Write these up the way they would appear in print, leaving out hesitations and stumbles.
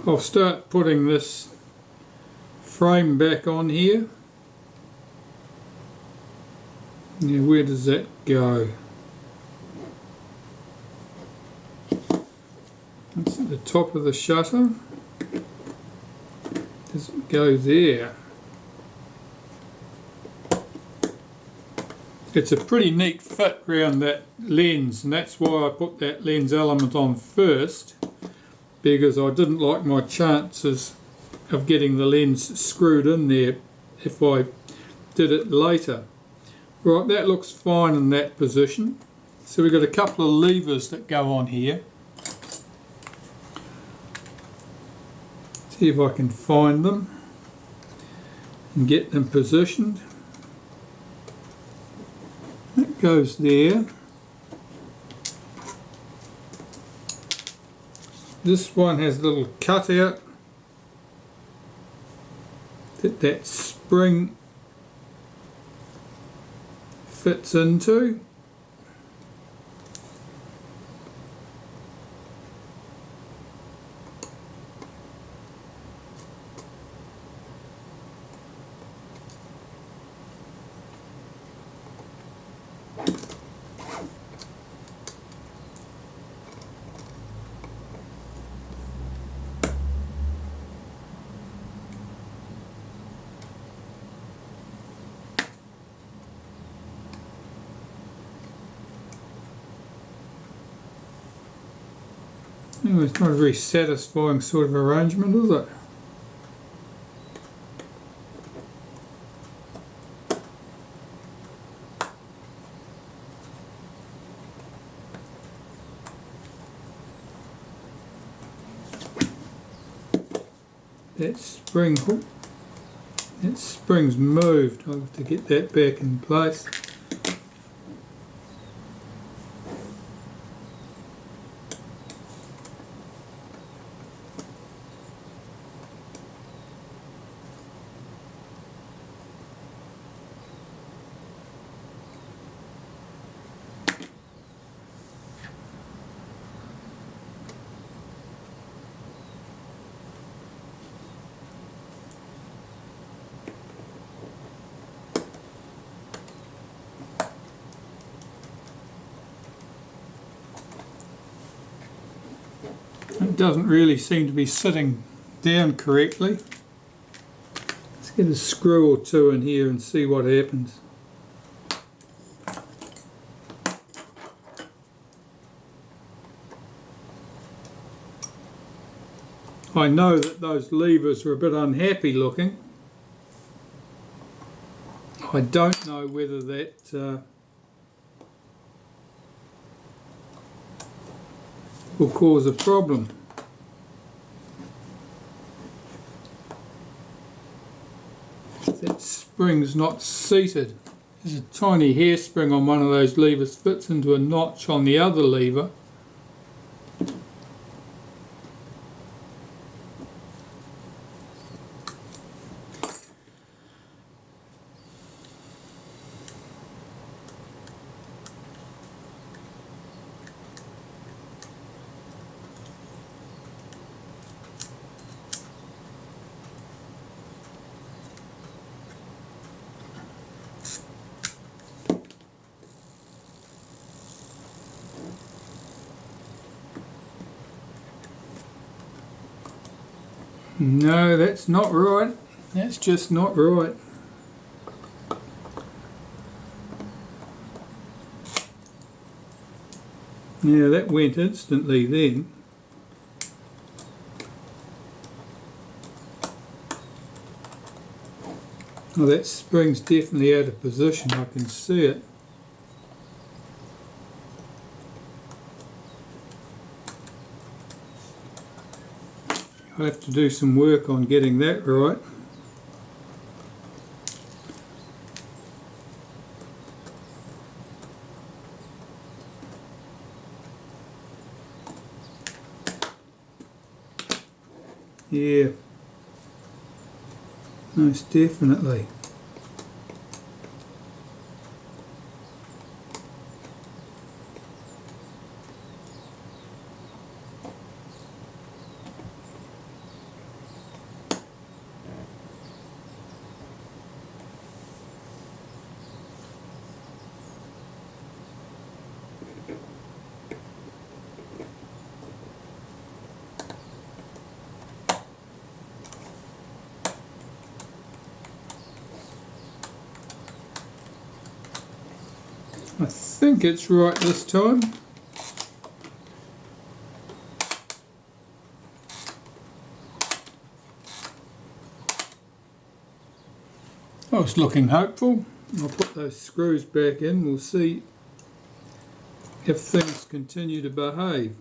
I'll start putting this frame back on here. Now where does that go? That's at the top of the shutter. Does it go there? It's a pretty neat fit around that lens, and that's why I put that lens element on first, because I didn't like my chances of getting the lens screwed in there if I did it later. Right, that looks fine in that position. So we've got a couple of levers that go on here. See if I can find them and get them positioned. That goes there. This one has a little cutout that spring fits into. Oh, it's not a very satisfying sort of arrangement, is it? That spring hook, that spring's moved. I'll have to get that back in place. It doesn't really seem to be sitting down correctly. Let's get a screw or two in here and see what happens. I know that those levers are a bit unhappy looking. I don't know whether that will cause a problem. That spring's not seated. There's a tiny hairspring on one of those levers, fits into a notch on the other lever. No, that's not right. That's just not right. Yeah, that went instantly then. Oh, that spring's definitely out of position, I can see it. I'll have to do some work on getting that right. Yeah, most definitely. think it's right this time. Oh, it's looking hopeful. I'll put those screws back in. We'll see if things continue to behave.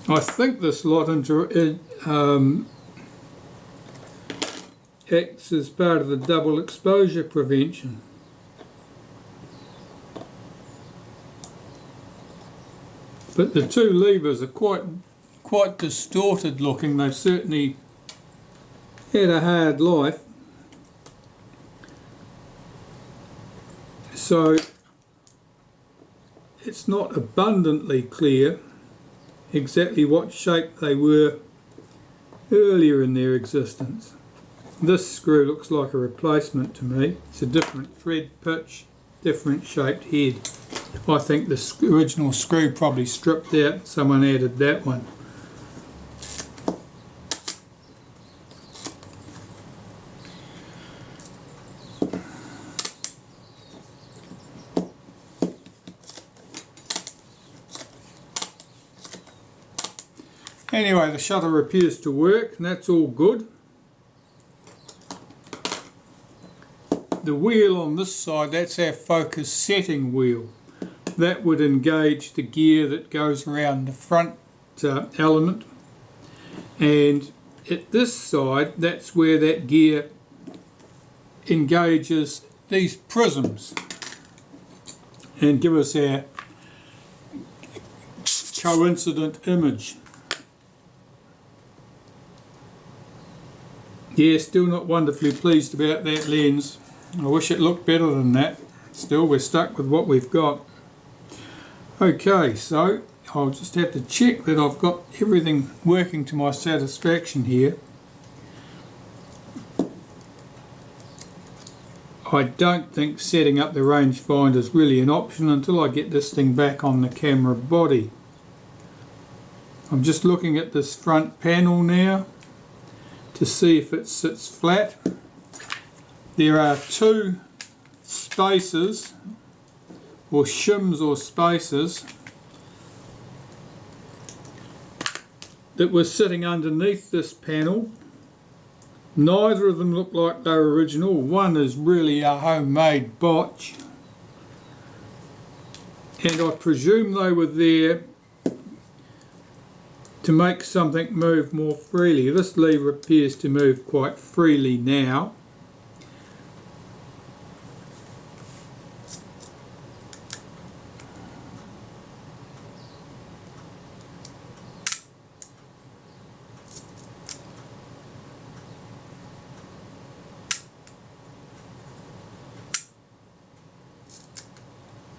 I think this lot acts as part of the double exposure prevention. But the two levers are quite distorted looking. They've certainly had a hard life. So it's not abundantly clear exactly what shape they were earlier in their existence. This screw looks like a replacement to me. It's a different thread pitch, different shaped head. I think the original screw probably stripped out, someone added that one. Anyway, the shutter appears to work, and that's all good. The wheel on this side, that's our focus setting wheel. That would engage the gear that goes around the front element. And at this side, that's where that gear engages these prisms and give us our coincident image. Yeah, still not wonderfully pleased about that lens. I wish it looked better than that. Still, we're stuck with what we've got. Okay, so I'll just have to check that I've got everything working to my satisfaction here. I don't think setting up the rangefinder is really an option until I get this thing back on the camera body. I'm just looking at this front panel now to see if it sits flat. There are two spaces, or shims or spaces, that were sitting underneath this panel. Neither of them look like they're original. One is really a homemade botch, and I presume they were there to make something move more freely. This lever appears to move quite freely now.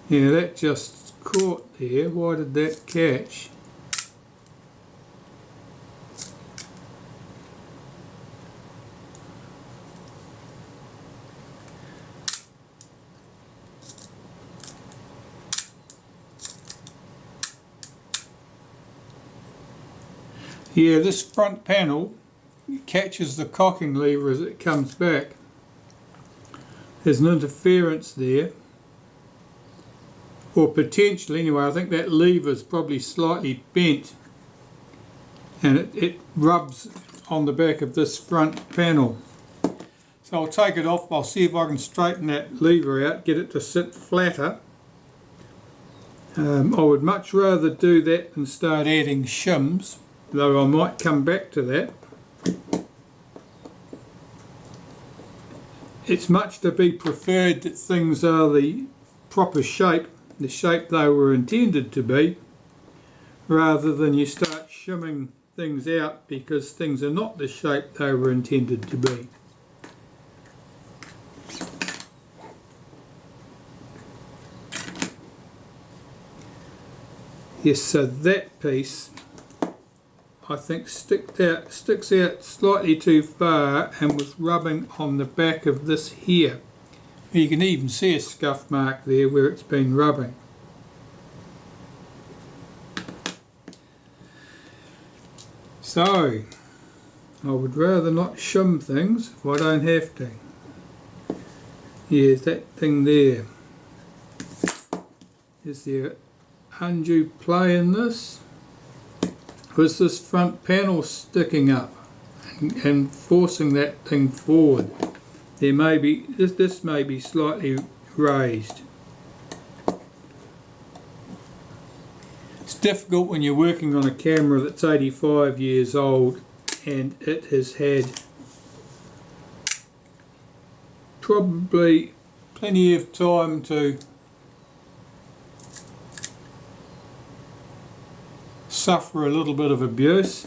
Yeah, that just caught there. Why did that catch? Yeah, this front panel catches the cocking lever as it comes back. There's an interference there, or potentially anyway. I think that lever is probably slightly bent, and it rubs on the back of this front panel. So I'll take it off. I'll see if I can straighten that lever out, get it to sit flatter. I would much rather do that than start adding shims, though I might come back to that. It's much to be preferred that things are the proper shape, the shape they were intended to be, rather than you start shimming things out because things are not the shape they were intended to be. Yes, so that piece I think sticks out slightly too far and was rubbing on the back of this here. You can even see a scuff mark there where it's been rubbing. So I would rather not shim things if I don't have to. Here's that thing there. Is there undue play in this? Was this front panel sticking up and forcing that thing forward? There may be, this may be slightly raised. It's difficult when you're working on a camera that's 85 years old and it has had probably plenty of time to suffer a little bit of abuse.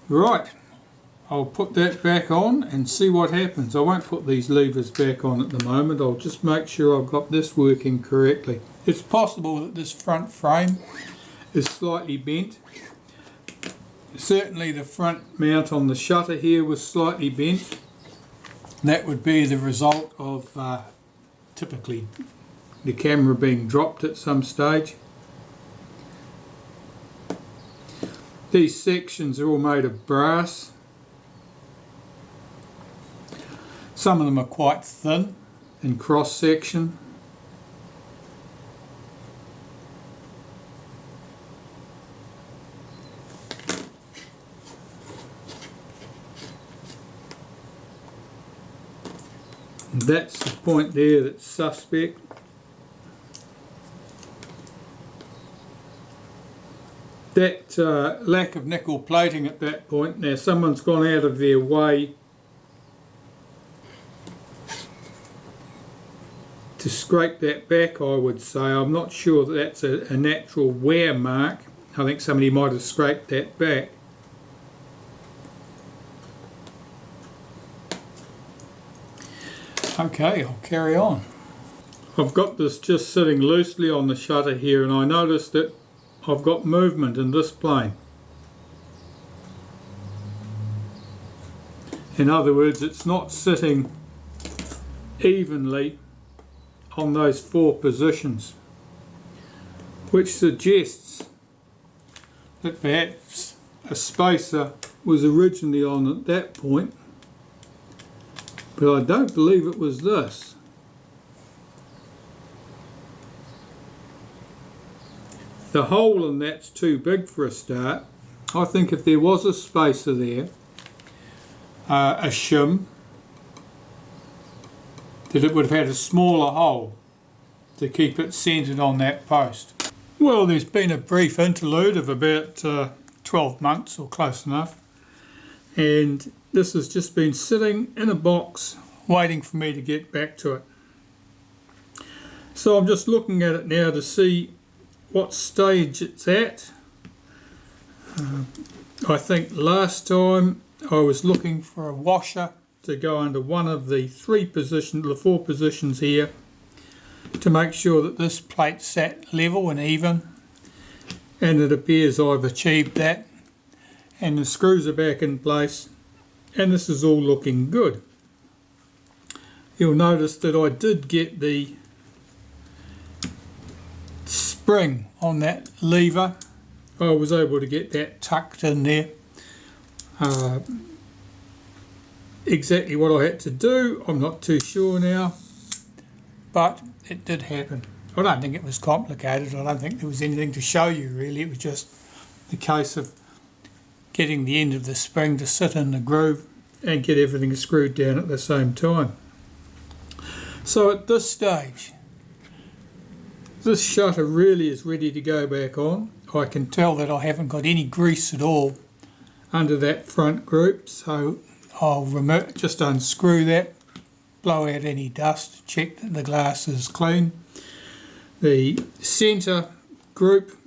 Right, I'll put that back on and see what happens. I won't put these levers back on at the moment. I'll just make sure I've got this working correctly. It's possible that this front frame is slightly bent. Certainly the front mount on the shutter here was slightly bent. That would be the result of typically the camera being dropped at some stage. These sections are all made of brass. Some of them are quite thin in cross section. And that's the point there that's suspect. That lack of nickel plating at that point, now someone's gone out of their way to scrape that back, I would say. I'm not sure that that's a natural wear mark. I think somebody might have scraped that back. Okay, I'll carry on. I've got this just sitting loosely on the shutter here, and I noticed that I've got movement in this plane. In other words, it's not sitting evenly on those four positions, which suggests that perhaps a spacer was originally on at that point, but I don't believe it was this. The hole in that's too big for a start. I think if there was a spacer there, a shim, that it would have had a smaller hole to keep it centred on that post. Well, there's been a brief interlude of about 12 months or close enough, and this has just been sitting in a box waiting for me to get back to it. So I'm just looking at it now to see what stage it's at. I think last time I was looking for a washer to go under one of the four positions here to make sure that this plate sat level and even, and it appears I've achieved that, and the screws are back in place and this is all looking good. You'll notice that I did get the spring on that lever. I was able to get that tucked in there. Exactly what I had to do, I'm not too sure now, but it did happen. I don't think it was complicated. I don't think there was anything to show you really. It was just the case of getting the end of the spring to sit in the groove and get everything screwed down at the same time. So at this stage, this shutter really is ready to go back on. I can tell that I haven't got any grease at all under that front group, so I'll just unscrew that, blow out any dust, check that the glass is clean. The centre group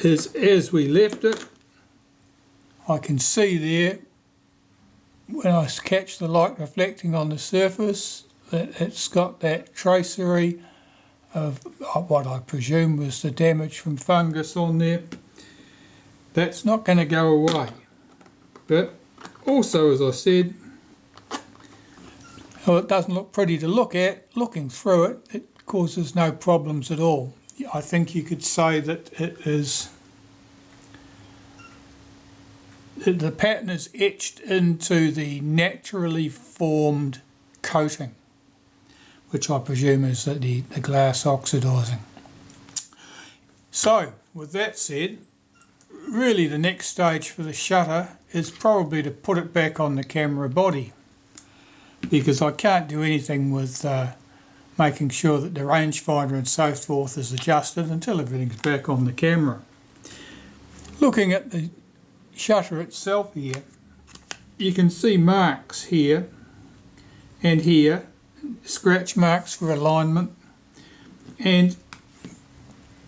is as we left it. I can see there when I catch the light reflecting on the surface that it's got that tracery of what I presume was the damage from fungus on there. That's not going to go away, but also, as I said, well, it doesn't look pretty to look at. Looking through it, it causes no problems at all. I think you could say that it is, the pattern is etched into the naturally formed coating, which I presume is the glass oxidising. So, with that said, really the next stage for the shutter is probably to put it back on the camera body, because I can't do anything with making sure that the rangefinder and so forth is adjusted until everything's back on the camera. Looking at the shutter itself here, you can see marks here and here, scratch marks for alignment, and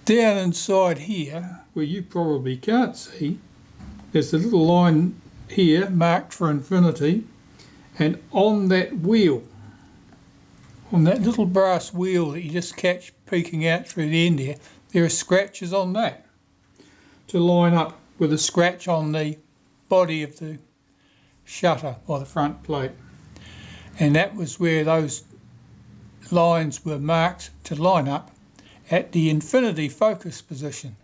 down inside here, where you probably can't see, there's a little line here marked for infinity, and on that wheel, on that little brass wheel that you just catch peeking out through the end there are scratches on that to line up with a scratch on the body of the shutter or the front plate. And that was where those lines were marked to line up at the infinity focus position.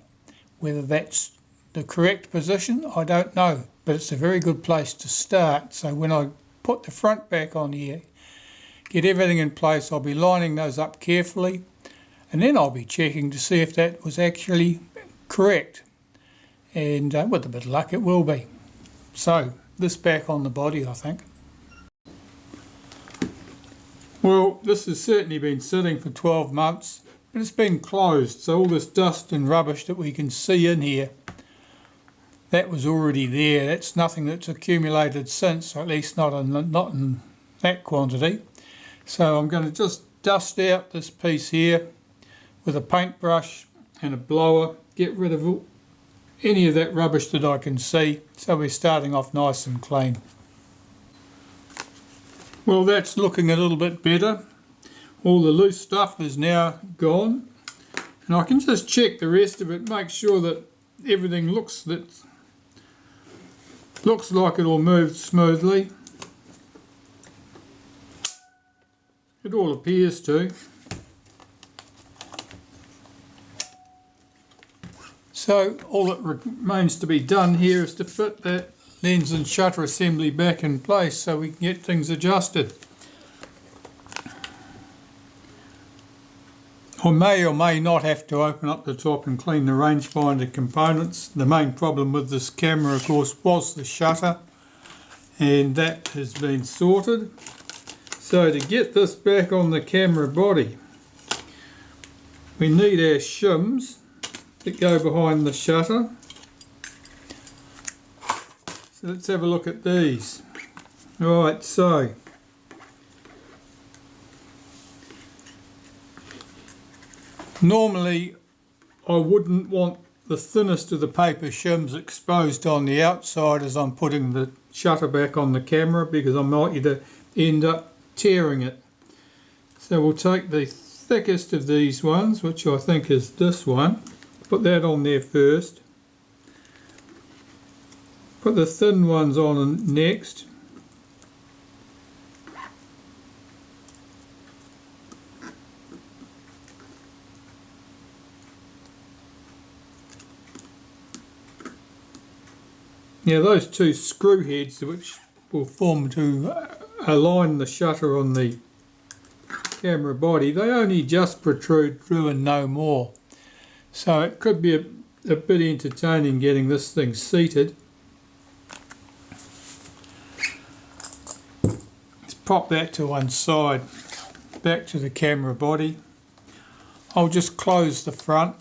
Whether that's the correct position, I don't know, but it's a very good place to start. So when I put the front back on here, get everything in place, I'll be lining those up carefully, and then I'll be checking to see if that was actually correct. And with a bit of luck it will be. So this back on the body, I think. Well, this has certainly been sitting for 12 months, but it's been closed, so all this dust and rubbish that we can see in here, that was already there. That's nothing that's accumulated since, or at least not in that quantity. So I'm going to just dust out this piece here with a paintbrush and a blower, get rid of any of that rubbish that I can see, so we're starting off nice and clean. Well, that's looking a little bit better. All the loose stuff is now gone, and I can just check the rest of it, make sure that everything looks like it'll move smoothly. It all appears to. So all that remains to be done here is to fit that lens and shutter assembly back in place so we can get things adjusted. I may or may not have to open up the top and clean the rangefinder components. The main problem with this camera, of course, was the shutter, and that has been sorted. So to get this back on the camera body, we need our shims that go behind the shutter. So let's have a look at these. Right, so normally I wouldn't want the thinnest of the paper shims exposed on the outside as I'm putting the shutter back on the camera, because I'm likely to end up tearing it. So we'll take the thickest of these ones, which I think is this one, put that on there first. Put the thin ones on next. Now those two screw heads, which will form to align the shutter on the camera body, they only just protrude through and no more. So it could be a bit entertaining getting this thing seated. Let's pop that to one side, back to the camera body. I'll just close the front.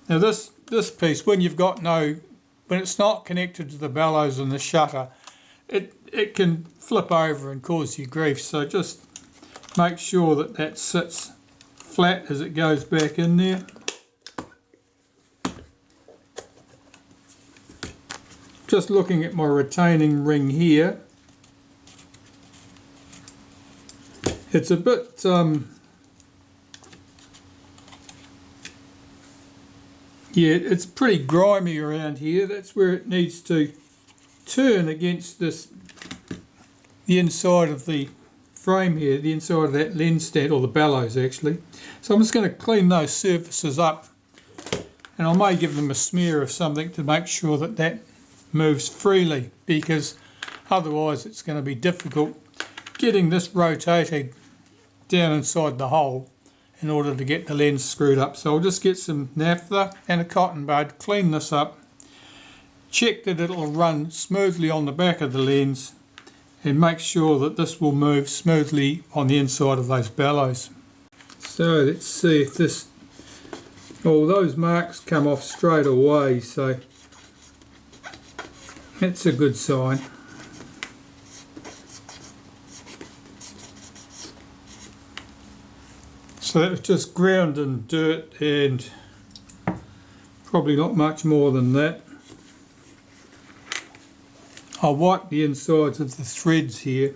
Now this piece, when it's not connected to the bellows and the shutter, it can flip over and cause you grief. So just make sure that that sits flat as it goes back in there. just looking at my retaining ring here, it's a bit yeah, it's pretty grimy around here. That's where it needs to turn against the inside of the frame here, the inside of that lens stand, or the bellows actually. So I'm just going to clean those surfaces up, and I may give them a smear of something to make sure that that moves freely, because otherwise it's going to be difficult getting this rotated down inside the hole in order to get the lens screwed up. So I'll just get some naphtha and a cotton bud, clean this up, check that it'll run smoothly on the back of the lens, and make sure that this will move smoothly on the inside of those bellows. So let's see if this, oh, those marks come off straight away, so that's a good sign. So that was just ground and dirt, and probably not much more than that. I'll wipe the insides of the threads here.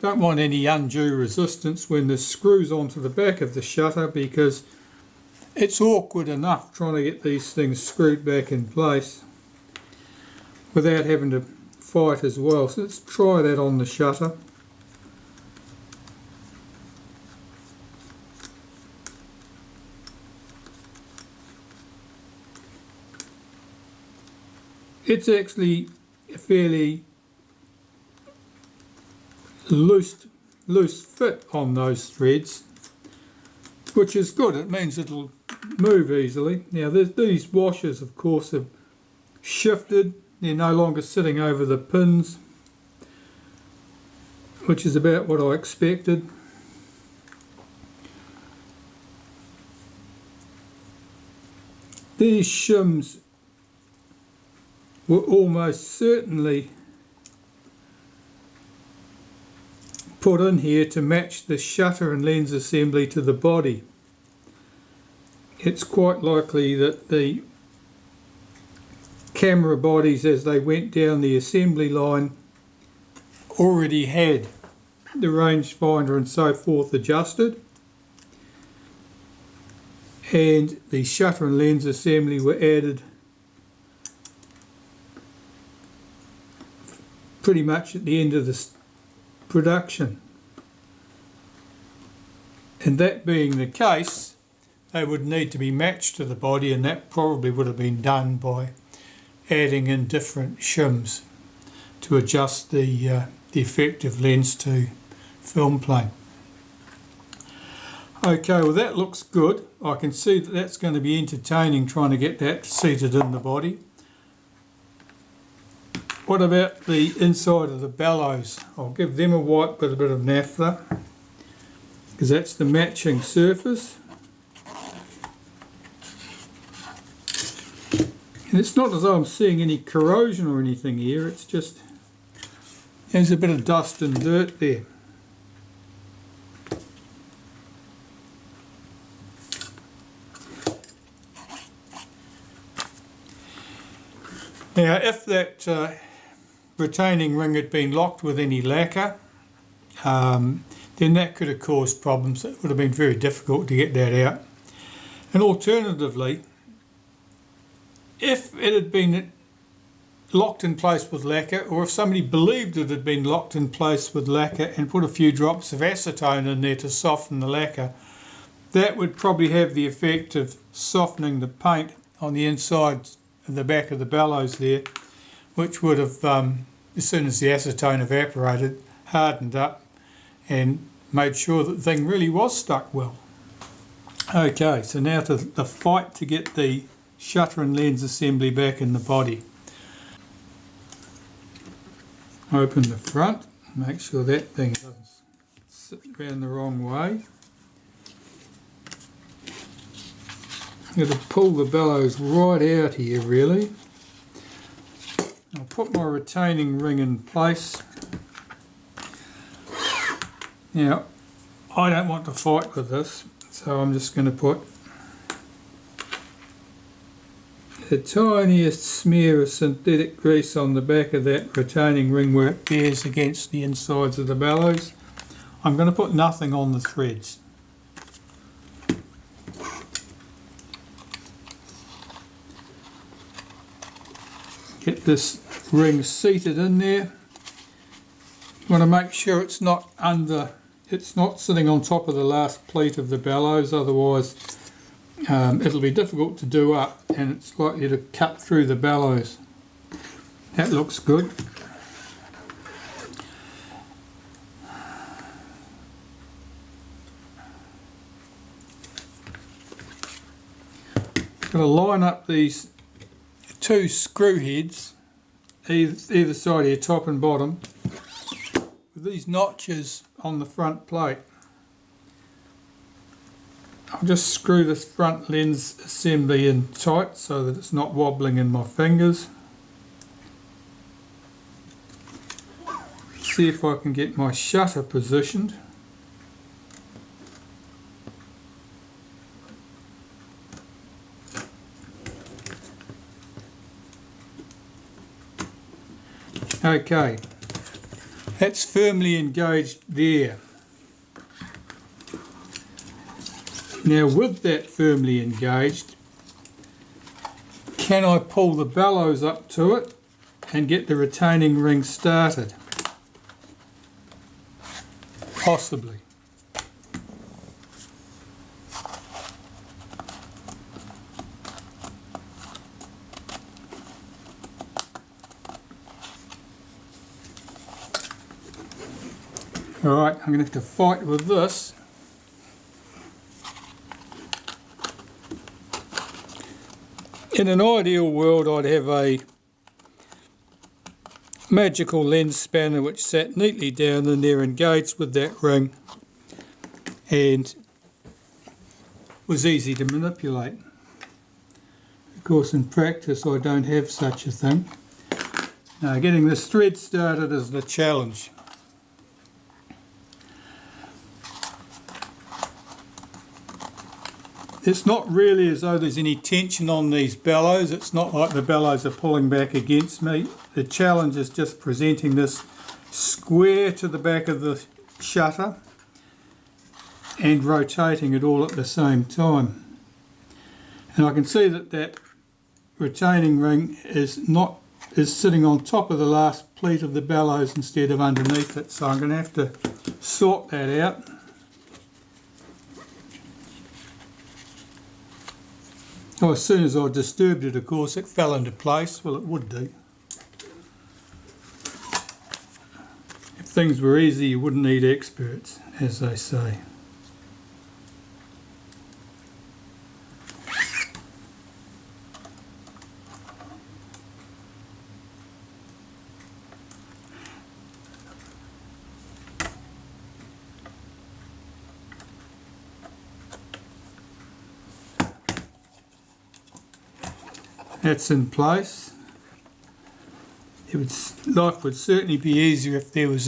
Don't want any undue resistance when this screws onto the back of the shutter, because it's awkward enough trying to get these things screwed back in place without having to fight as well. So let's try that on the shutter. It's actually a fairly loose fit on those threads, which is good. It means it'll move easily. Now these washers of course have shifted. They're no longer sitting over the pins, which is about what I expected. These shims were almost certainly put in here to match the shutter and lens assembly to the body. It's quite likely that the camera bodies, as they went down the assembly line, already had the rangefinder and so forth adjusted, and the shutter and lens assembly were added pretty much at the end of this production. And that being the case, they would need to be matched to the body, and that probably would have been done by adding in different shims to adjust the effective lens to film plane. Okay, well that looks good. I can see that that's going to be entertaining trying to get that seated in the body. What about the inside of the bellows? I'll give them a wipe with a bit of naphtha, because that's the matching surface. And it's not as though I'm seeing any corrosion or anything here, it's just there's a bit of dust and dirt there. Now if that retaining ring had been locked with any lacquer, then that could have caused problems. It would have been very difficult to get that out. And alternatively, if it had been locked in place with lacquer, or if somebody believed it had been locked in place with lacquer and put a few drops of acetone in there to soften the lacquer, that would probably have the effect of softening the paint on the inside of the back of the bellows there, which would have, as soon as the acetone evaporated, hardened up and made sure that the thing really was stuck well. Okay, so now to the fight to get the shutter and lens assembly back in the body. Open the front, make sure that thing doesn't sit around the wrong way. I'm going to pull the bellows right out here really. I'll put my retaining ring in place. Now, I don't want to fight with this, so I'm just going to put the tiniest smear of synthetic grease on the back of that retaining ring where it bears against the insides of the bellows. I'm going to put nothing on the threads. Get this ring seated in there. You want to make sure it's not sitting on top of the last pleat of the bellows, otherwise it'll be difficult to do up and it's likely to cut through the bellows. That looks good. Going to line up these two screw heads either side of your top and bottom with these notches on the front plate. I'll just screw this front lens assembly in tight so that it's not wobbling in my fingers. See if I can get my shutter positioned. Okay, that's firmly engaged there. Now with that firmly engaged, can I pull the bellows up to it and get the retaining ring started? Possibly. Alright, I'm going to have to fight with this. In an ideal world, I'd have a magical lens spanner which sat neatly down in there, engaged with that ring, and was easy to manipulate. Of course, in practice, I don't have such a thing. Now, getting this thread started is the challenge. It's not really as though there's any tension on these bellows. It's not like the bellows are pulling back against me. The challenge is just presenting this square to the back of the shutter and rotating it all at the same time. And I can see that that retaining ring is sitting on top of the last pleat of the bellows instead of underneath it. So I'm going to have to sort that out. Oh, as soon as I disturbed it, of course, it fell into place. Well, it would do. If things were easy, you wouldn't need experts, as they say. That's in place. Life would certainly be easier if there was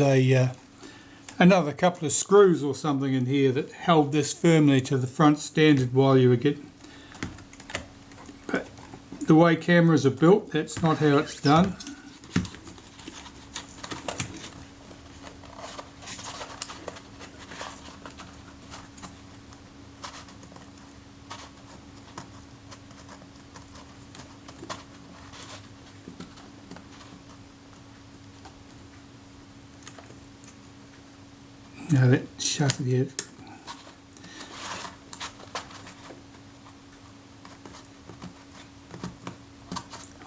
another couple of screws or something in here that held this firmly to the front standard while you were getting. But the way cameras are built, that's not how it's done. Now that shutter there.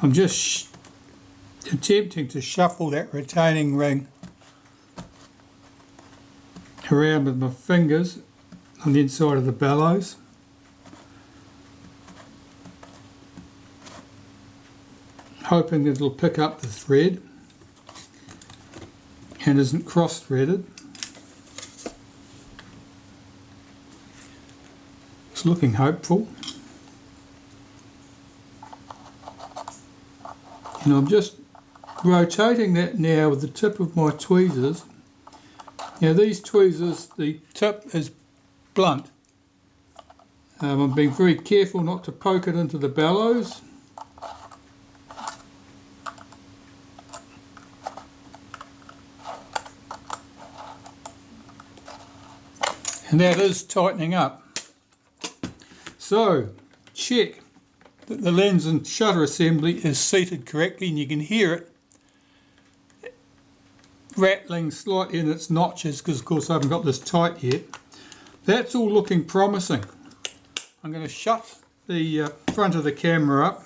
I'm just attempting to shuffle that retaining ring around with my fingers on the inside of the bellows. Hoping that it'll pick up the thread and isn't cross-threaded. It's looking hopeful. And I'm just rotating that now with the tip of my tweezers. Now these tweezers, the tip is blunt. I'm being very careful not to poke it into the bellows. and that is tightening up. So check that the lens and shutter assembly is seated correctly, and you can hear it rattling slightly in its notches because of course I haven't got this tight yet. That's all looking promising. I'm going to shut the front of the camera up,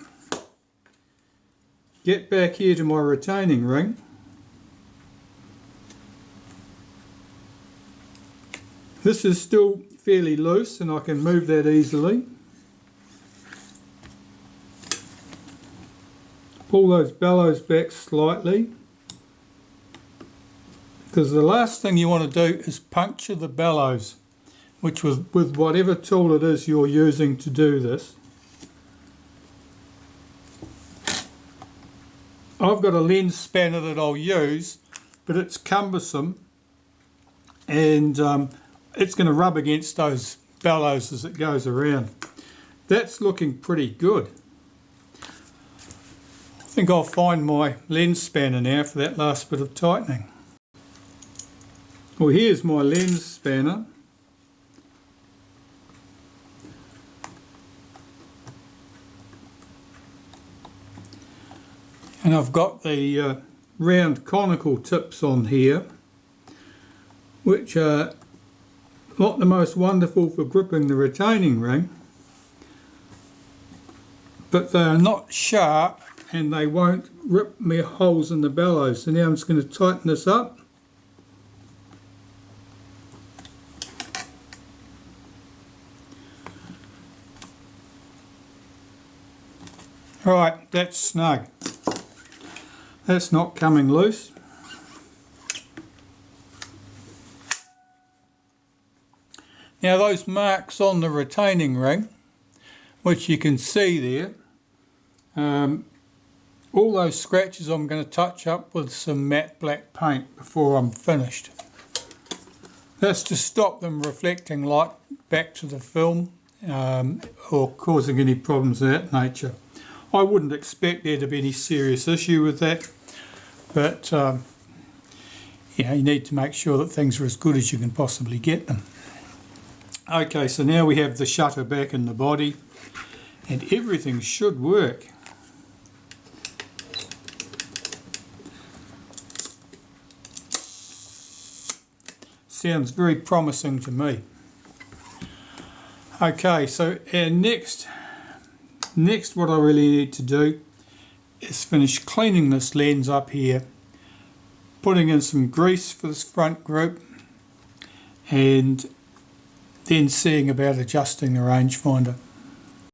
get back here to my retaining ring, this is still fairly loose and I can move that easily. Pull those bellows back slightly, because the last thing you want to do is puncture the bellows, which with whatever tool it is you're using to do this. I've got a lens spanner that I'll use, but it's cumbersome and it's going to rub against those bellows as it goes around. That's looking pretty good. I think I'll find my lens spanner now for that last bit of tightening. Well, here's my lens spanner. And I've got the round conical tips on here, which are not the most wonderful for gripping the retaining ring, but they are not sharp and they won't rip me holes in the bellows. So now I'm just going to tighten this up. Right, that's snug. That's not coming loose. Now those marks on the retaining ring, which you can see there, all those scratches I'm going to touch up with some matte black paint before I'm finished. That's to stop them reflecting light back to the film or causing any problems of that nature. I wouldn't expect there to be any serious issue with that, but you know, you need to make sure that things are as good as you can possibly get them. Okay, so now we have the shutter back in the body and everything should work. Sounds very promising to me. Okay, so our next what I really need to do is finish cleaning this lens up here, putting in some grease for this front group, and then seeing about adjusting the rangefinder.